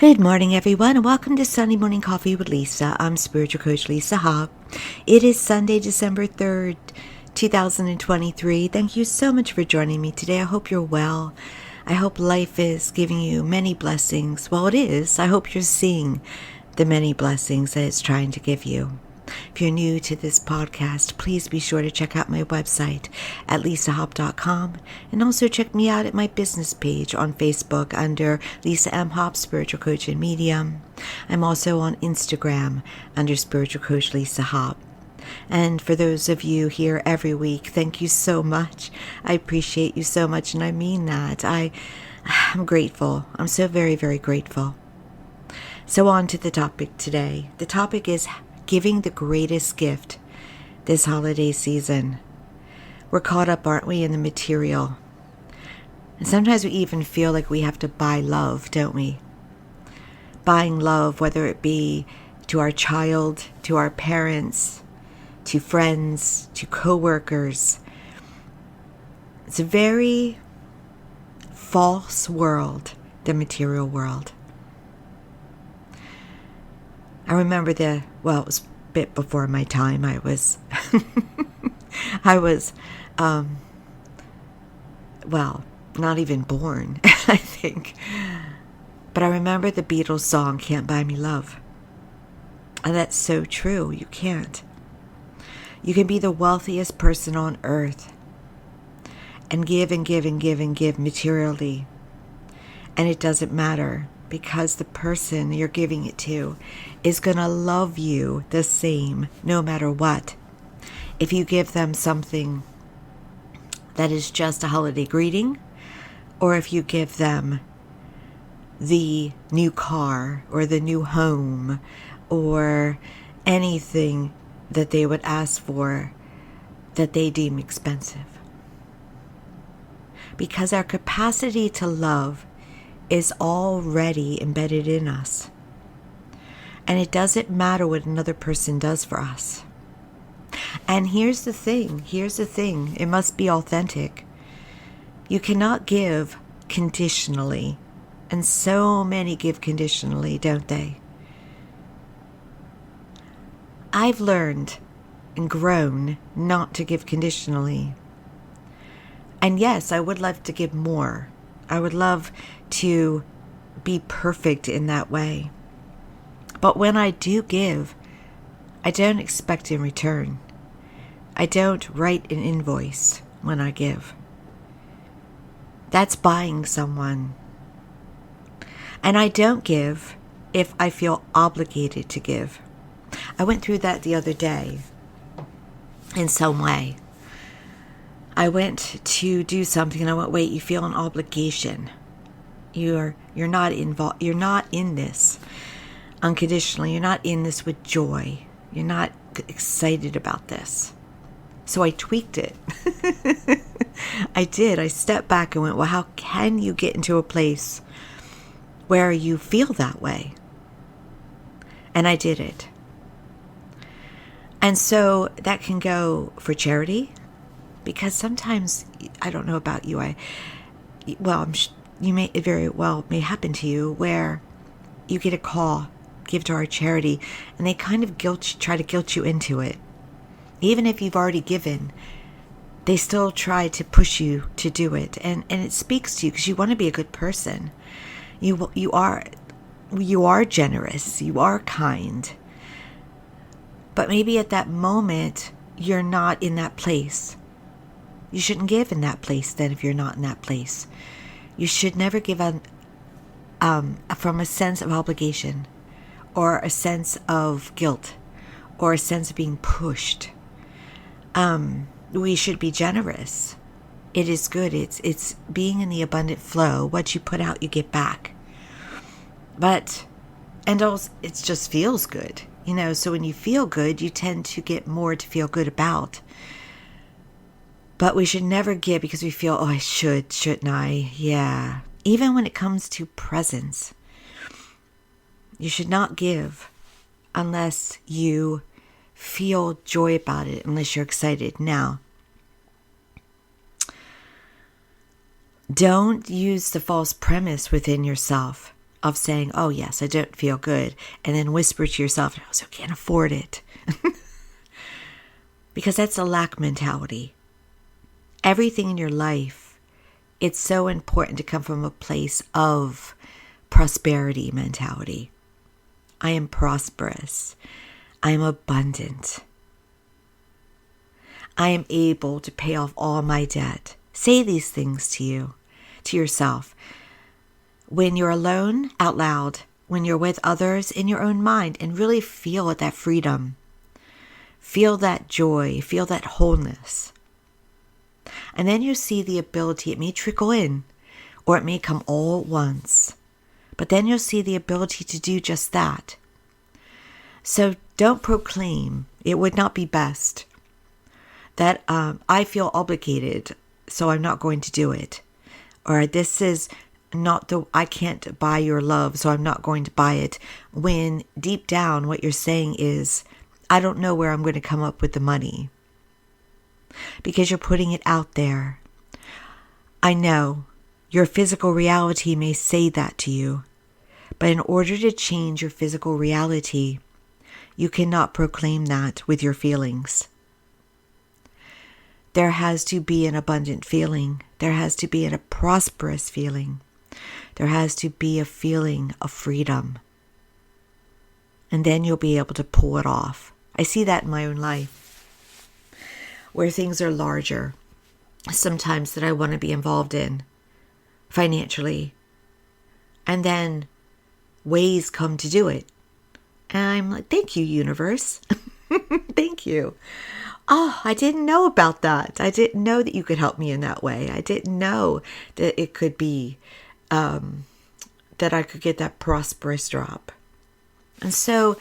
Good morning, everyone, and welcome to Sunday Morning Coffee with Lisa. I'm Spiritual Coach Lisa Ha. It is Sunday, December 3rd, 2023. Thank you so much for joining me today. I hope you're well. I hope life is giving you many blessings. Well, it is. I hope you're seeing the many blessings that it's trying to give you. If you're new to this podcast, please be sure to check out my website at lisahop.com, and also check me out at my business page on Facebook under Lisa M. Hop, Spiritual Coach and Medium. I'm also on Instagram under Spiritual Coach Lisa Hop. And for those of you here every week, thank you so much. I appreciate you so much, and I mean that. I'm grateful. I'm so very, very grateful. So on to the topic today. The topic is giving the greatest gift this holiday season. We're caught up, aren't we, in the material? And sometimes we even feel like we have to buy love, don't we? Buying love, whether it be to our child, to our parents, to friends, to coworkers. It's a very false world, the material world. I remember it was a bit before my time. I was not even born, I think. But I remember the Beatles song, Can't Buy Me Love. And that's so true. You can't. You can be the wealthiest person on earth and give and give and give and give materially. And it doesn't matter, because the person you're giving it to is going to love you the same no matter what. If you give them something that is just a holiday greeting, or if you give them the new car or the new home or anything that they would ask for that they deem expensive. Because our capacity to love is already embedded in us. And it doesn't matter what another person does for us. And here's the thing. It must be authentic. You cannot give conditionally. And so many give conditionally, don't they? I've learned and grown not to give conditionally. And yes, I would love to give more. I would love to be perfect in that way. But when I do give, I don't expect in return. I don't write an invoice when I give. That's buying someone. And I don't give if I feel obligated to give. I went through that the other day in some way. I went to do something and I went, wait, you feel an obligation. You're not involved. You're not in this unconditionally. You're not in this with joy. You're not excited about this. So I tweaked it. I did. I stepped back and went, well, how can you get into a place where you feel that way? And I did it. And so that can go for charity. Because sometimes, I don't know about you, it very well may happen to you where you get a call, give to our charity, and they kind of try to guilt you into it. Even if you've already given, they still try to push you to do it. And it speaks to you because you want to be a good person. You are generous, you are kind. But maybe at that moment, you're not in that place. You shouldn't give in that place then if you're not in that place. You should never give from a sense of obligation or a sense of guilt or a sense of being pushed. We should be generous. It is good. It's being in the abundant flow. What you put out, you get back. And also, it just feels good. So when you feel good, you tend to get more to feel good about. But we should never give because we feel, I shouldn't I? Yeah. Even when it comes to presents, you should not give unless you feel joy about it, unless you're excited. Now, don't use the false premise within yourself of saying, oh yes, I don't feel good, and then whisper to yourself, I also can't afford it. Because that's a lack mentality. Everything in your life, it's so important to come from a place of prosperity mentality. I am prosperous. I am abundant. I am able to pay off all my debt. Say these things to you, to yourself. When you're alone, out loud. When you're with others, in your own mind, and really feel that freedom. Feel that joy. Feel that wholeness. And then you see the ability. It may trickle in, or it may come all at once. But then you'll see the ability to do just that. So don't proclaim. It would not be best that I feel obligated, so I'm not going to do it. Or this is not I can't buy your love, so I'm not going to buy it. When deep down what you're saying is, I don't know where I'm going to come up with the money. Because you're putting it out there. I know your physical reality may say that to you. But in order to change your physical reality, you cannot proclaim that with your feelings. There has to be an abundant feeling. There has to be a prosperous feeling. There has to be a feeling of freedom. And then you'll be able to pull it off. I see that in my own life, where things are larger, sometimes that I want to be involved in financially. And then ways come to do it. And I'm like, thank you, universe. Thank you. Oh, I didn't know about that. I didn't know that you could help me in that way. I didn't know that it could be, that I could get that prosperous drop. And so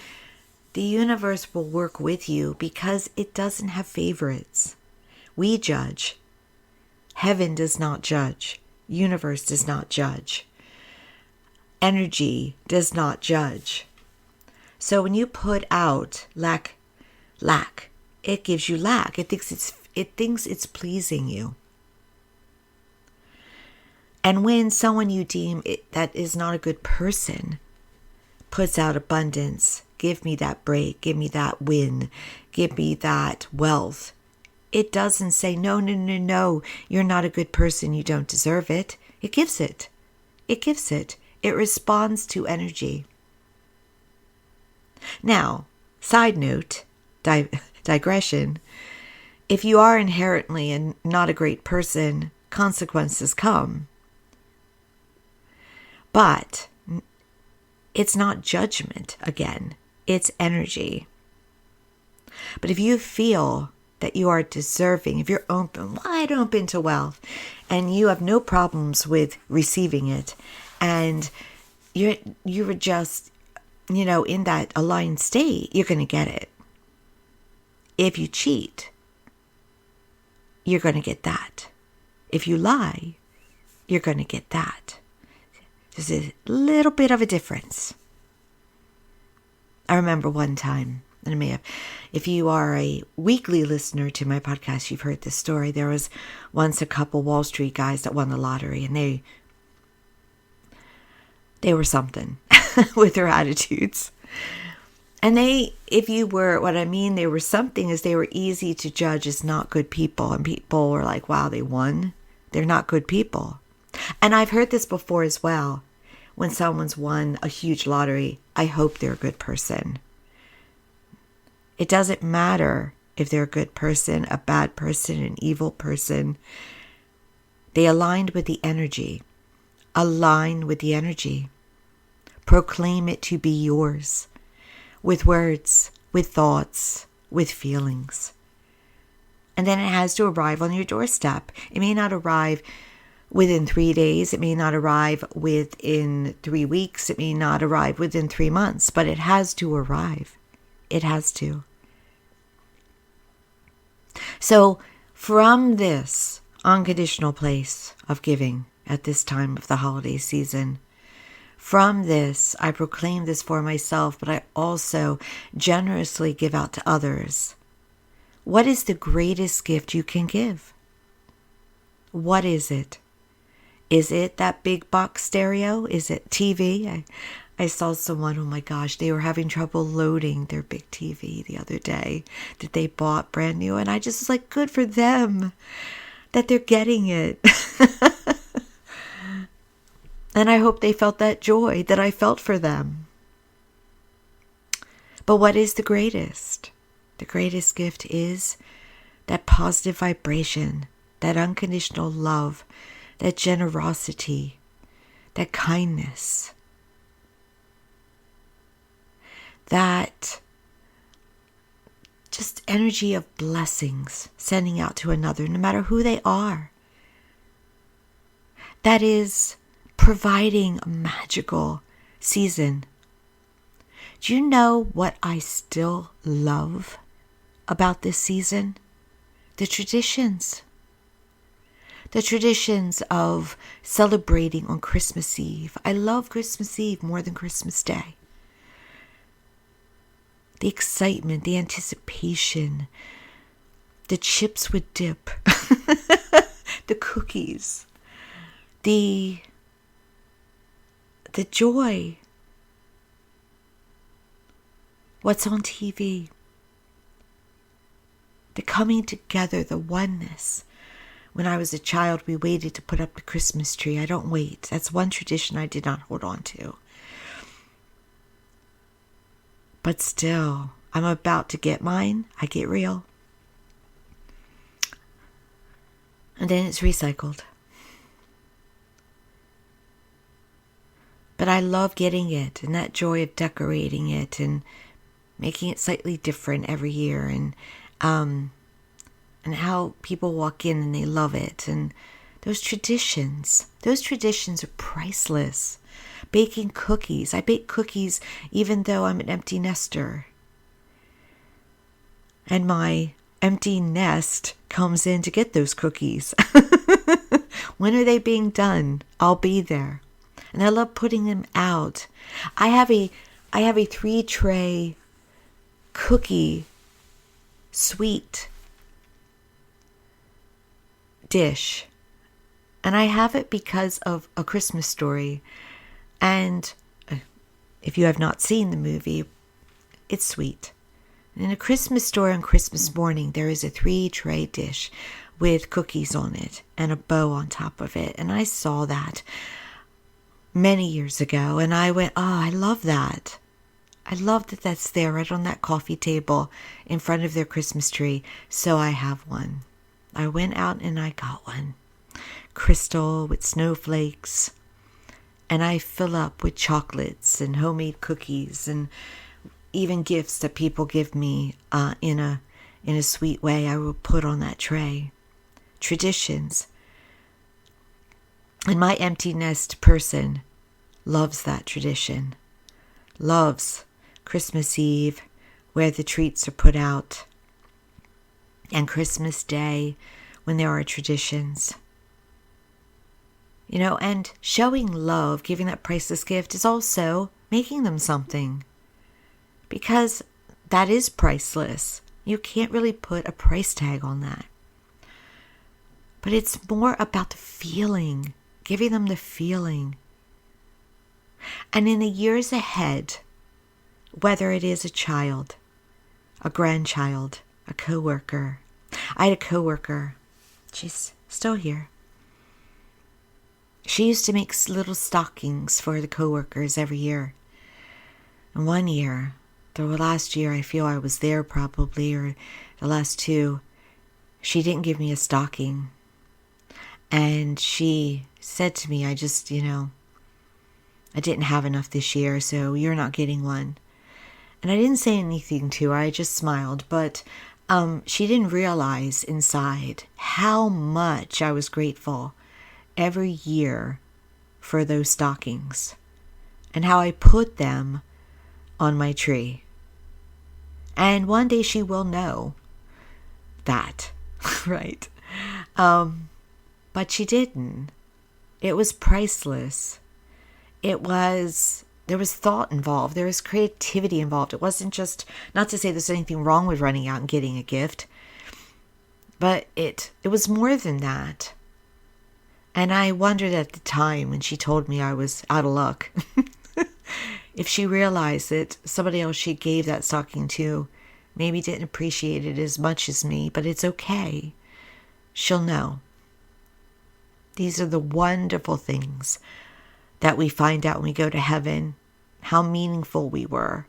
the universe will work with you because it doesn't have favorites. We judge. Heaven does not judge. Universe does not judge. Energy does not judge. So when you put out lack, it gives you lack. It thinks it's pleasing you. And when someone you deem that is not a good person puts out abundance, give me that break, give me that win, give me that wealth, it doesn't say, no, you're not a good person, you don't deserve it. It gives it. It gives it. It responds to energy. Now, side note, digression, if you are inherently not a great person, consequences come. But it's not judgment again, it's energy. But if you feel that you are deserving, if you're open, wide open to wealth, and you have no problems with receiving it, and you were just, in that aligned state, you're going to get it. If you cheat, you're going to get that. If you lie, you're going to get that. There's a little bit of a difference. I remember one time, and I may have, if you are a weekly listener to my podcast, you've heard this story. There was once a couple Wall Street guys that won the lottery, and they were something with their attitudes. And they were something is they were easy to judge as not good people. And people were like, wow, they won. They're not good people. And I've heard this before as well. When someone's won a huge lottery, I hope they're a good person. It doesn't matter if they're a good person, a bad person, an evil person. They aligned with the energy. Align with the energy. Proclaim it to be yours. With words, with thoughts, with feelings. And then it has to arrive on your doorstep. It may not arrive within 3 days. It may not arrive within 3 weeks. It may not arrive within 3 months. But it has to arrive. It has to. So from this unconditional place of giving at this time of the holiday season, from this, I proclaim this for myself, but I also generously give out to others. What is the greatest gift you can give? What is it? Is it that big box stereo? Is it TV? I saw someone, oh my gosh, they were having trouble loading their big TV the other day that they bought brand new. And I just was like, good for them that they're getting it. And I hope they felt that joy that I felt for them. But what is the greatest? The greatest gift is that positive vibration, that unconditional love, that generosity, that kindness, that just energy of blessings sending out to another, no matter who they are. That is providing a magical season. Do you know what I still love about this season? The traditions. The traditions of celebrating on Christmas Eve. I love Christmas Eve more than Christmas Day. The excitement, the anticipation, the chips with dip, the cookies, the joy, what's on TV, the coming together, the oneness. When I was a child, we waited to put up the Christmas tree. I don't wait. That's one tradition I did not hold on to. But still, I'm about to get mine. I get real. And then it's recycled. But I love getting it and that joy of decorating it and making it slightly different every year, and how people walk in and they love it. And those traditions are priceless. Baking cookies. I bake cookies even though I'm an empty nester. And my empty nest comes in to get those cookies. When are they being done? I'll be there. And I love putting them out. I have a 3-tray cookie sweet dish. And I have it because of A Christmas Story. And if you have not seen the movie, it's sweet. In A Christmas Story on Christmas morning, there is a 3-tray dish with cookies on it and a bow on top of it. And I saw that many years ago, and I went, oh, I love that. I love that that's there right on that coffee table in front of their Christmas tree. So I have one. I went out and I got one. Crystal with snowflakes. And I fill up with chocolates and homemade cookies and even gifts that people give me in a sweet way. I will put on that tray. Traditions. And my empty nest person loves that tradition. Loves Christmas Eve, where the treats are put out, and Christmas Day, when there are traditions. You know, and showing love, giving that priceless gift, is also making them something. Because that is priceless. You can't really put a price tag on that. But it's more about the feeling, giving them the feeling. And in the years ahead, whether it is a child, a grandchild, a coworker. I had a coworker. She's still here. She used to make little stockings for the coworkers every year. And one year, the last year I feel I was there probably, or the last 2, she didn't give me a stocking. And she said to me, I didn't have enough this year, so you're not getting one. And I didn't say anything to her. I just smiled. But she didn't realize inside how much I was grateful every year for those stockings and how I put them on my tree. And one day she will know that, right? But she didn't. It was priceless. There was thought involved. There was creativity involved. It wasn't just, not to say there's anything wrong with running out and getting a gift, but it was more than that. And I wondered at the time when she told me I was out of luck if she realized that somebody else she gave that stocking to maybe didn't appreciate it as much as me, but it's okay. She'll know. These are the wonderful things that we find out when we go to heaven, how meaningful we were,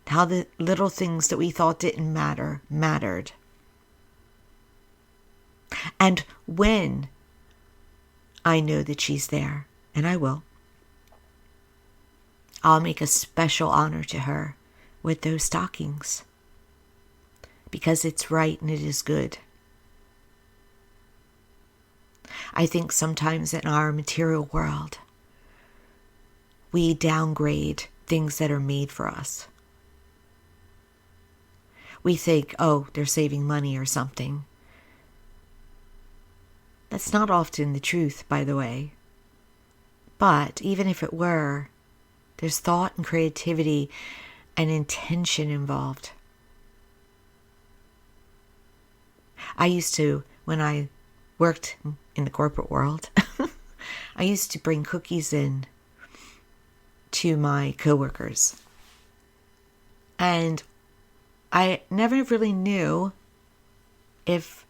how the little things that we thought didn't matter, mattered. And when I know that she's there, and I will, I'll make a special honor to her with those stockings, because it's right and it is good. I think sometimes in our material world, we downgrade things that are made for us. We think, oh, they're saving money or something. That's not often the truth, by the way. But even if it were, there's thought and creativity and intention involved. I used to, when I worked in the corporate world, I used to bring cookies in to my coworkers. And I never really knew if,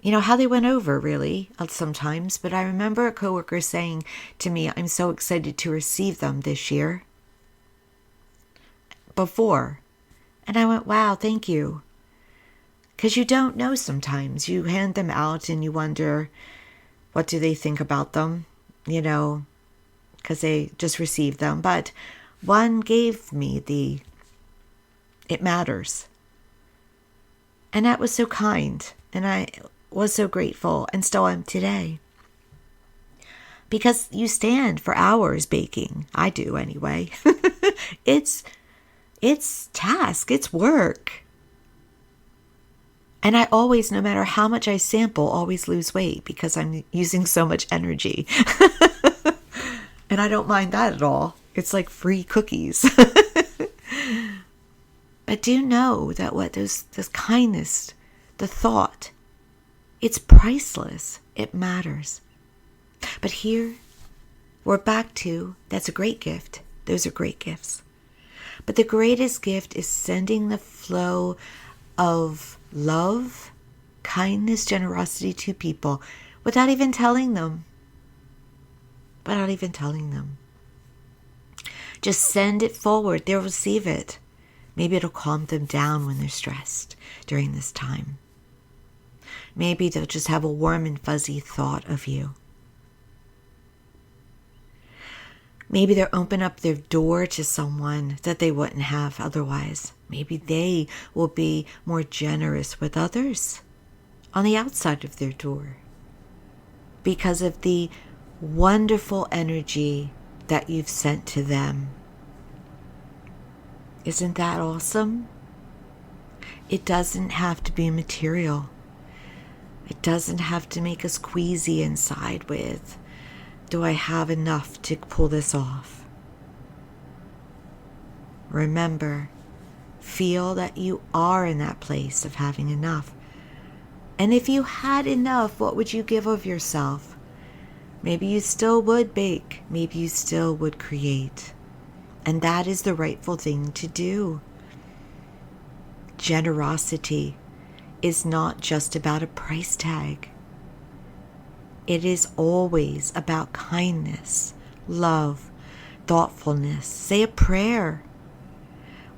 how they went over really sometimes. But I remember a coworker saying to me, I'm so excited to receive them this year. Before. And I went, wow, thank you. Because you don't know sometimes. You hand them out and you wonder, what do they think about them? Because they just received them. But one gave me it matters. And that was so kind. And I was so grateful, and still am today. Because you stand for hours baking. I do anyway. It's task. It's work. And I always, no matter how much I sample, always lose weight because I'm using so much energy. And I don't mind that at all. It's like free cookies. But do know that those kindness, the thought, it's priceless. It matters. But here, we're back to, that's a great gift. Those are great gifts. But the greatest gift is sending the flow of love, kindness, generosity to people without even telling them. Just send it forward. They'll receive it. Maybe it'll calm them down when they're stressed during this time. Maybe they'll just have a warm and fuzzy thought of you. Maybe they'll open up their door to someone that they wouldn't have otherwise. Maybe they will be more generous with others on the outside of their door because of the wonderful energy that you've sent to them. Isn't that awesome? It doesn't have to be material. It doesn't have to make us queasy inside with, do I have enough to pull this off? Remember, feel that you are in that place of having enough. And if you had enough, what would you give of yourself? Maybe you still would bake. Maybe you still would create. And that is the rightful thing to do. Generosity is not just about a price tag. It is always about kindness, love, thoughtfulness. Say a prayer.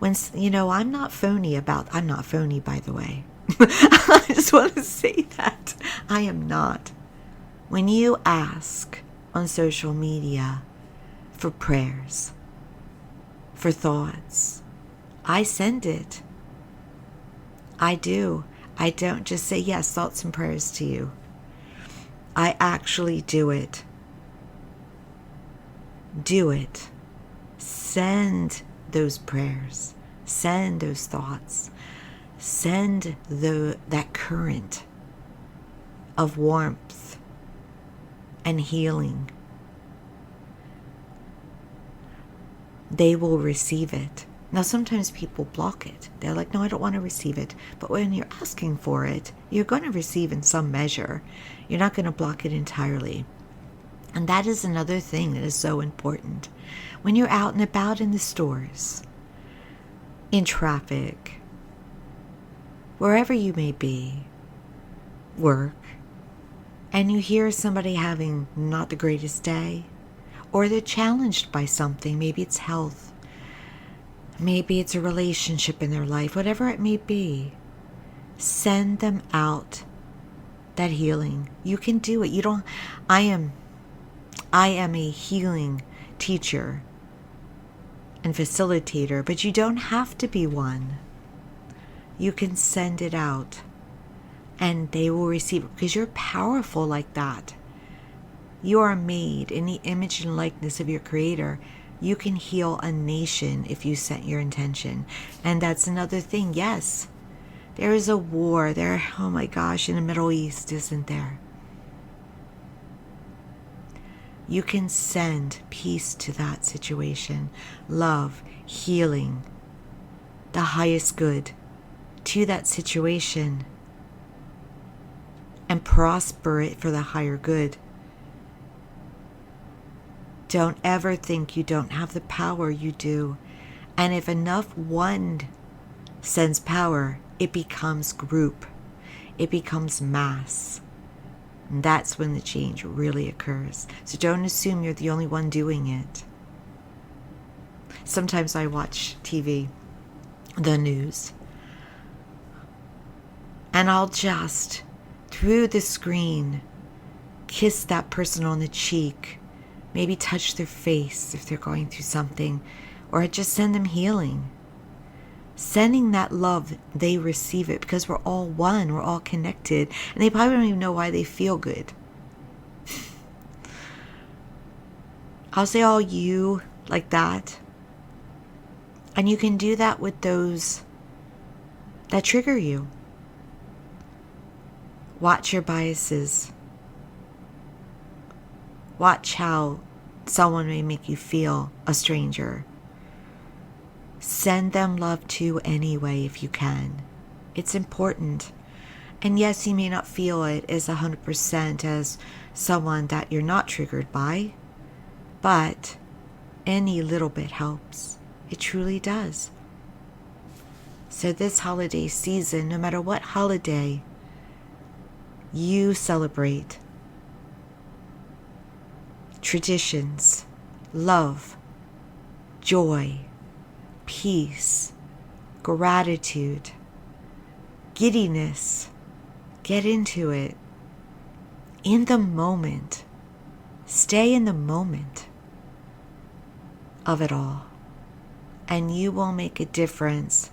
I'm not phony, by the way. I just want to say that. I am not. When you ask on social media for prayers, for thoughts, I send it. I do. I don't just say yes, thoughts and prayers to you. I actually do it. Do it. Send those prayers. Send those thoughts. Send that current of warmth and healing. They will receive it. Now, sometimes people block it. They're like, no, I don't want to receive it. But when you're asking for it, you're going to receive in some measure. You're not going to block it entirely. And that is another thing that is so important. When you're out and about in the stores, in traffic, wherever you may be, work, and you hear somebody having not the greatest day, or they're challenged by something, maybe it's health, maybe it's a relationship in their life, whatever it may be, send them out that healing. You can do it. I am a healing teacher and facilitator, but you don't have to be one. You can send it out and they will receive it because you're powerful like that. You are made in the image and likeness of your Creator. You can heal a nation if you set your intention. And that's another thing. Yes, there is a war there, oh my gosh, in the Middle East, isn't there? You can send peace to that situation, love, healing, the highest good to that situation and prosper it for the higher good. Don't ever think you don't have the power. You do. And if enough one sends power, it becomes group. It becomes mass. And that's when the change really occurs. So don't assume you're the only one doing it. Sometimes I watch TV, the news, and I'll just, through the screen, kiss that person on the cheek, maybe touch their face if they're going through something, or just send them healing. Sending that love, they receive it because we're all one, we're all connected, and they probably don't even know why they feel good. I'll say all you like that. And you can do that with those that trigger you. Watch your biases. Watch how someone may make you feel a stranger. Send them love too anyway if you can. It's important. And yes, you may not feel it as 100% as someone that you're not triggered by, but any little bit helps. It truly does. So this holiday season, no matter what holiday you celebrate, traditions, love, joy, peace, gratitude, giddiness, get into it. In the moment. Stay in the moment of it all. And you will make a difference.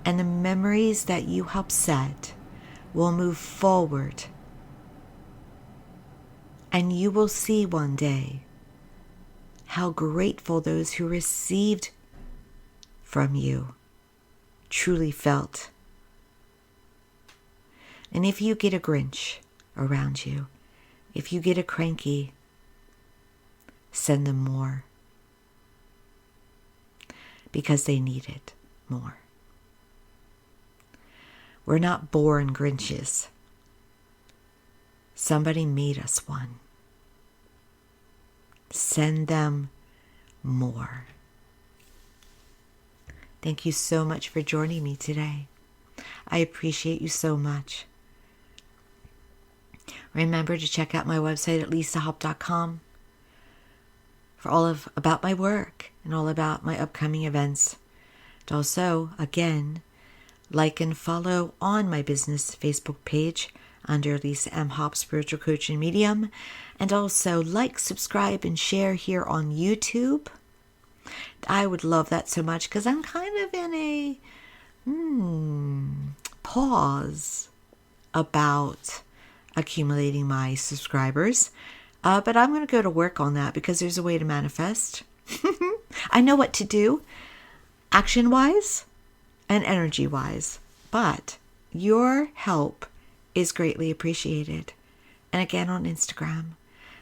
And the memories that you help set will move forward. And you will see one day how grateful those who received from you truly felt. And if you get a Grinch around you, if you get a cranky, send them more. Because they need it more. We're not born Grinches. Somebody made us one. Send them more. Thank you so much for joining me today. I appreciate you so much. Remember to check out my website at lisahop.com for all about my work and all about my upcoming events. And also, again, like and follow on my business Facebook page under Lisa M. Hop Spiritual Coach and Medium. And also like, subscribe, and share here on YouTube. I would love that so much because I'm kind of in a pause about accumulating my subscribers. But I'm going to go to work on that because there's a way to manifest. I know what to do action-wise and energy-wise. But your help is greatly appreciated. And again on Instagram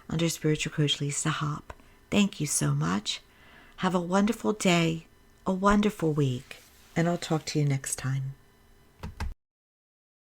under Spiritual Coach Lisa Hop. Thank you so much. Have a wonderful day a wonderful week, and I'll talk to you next time.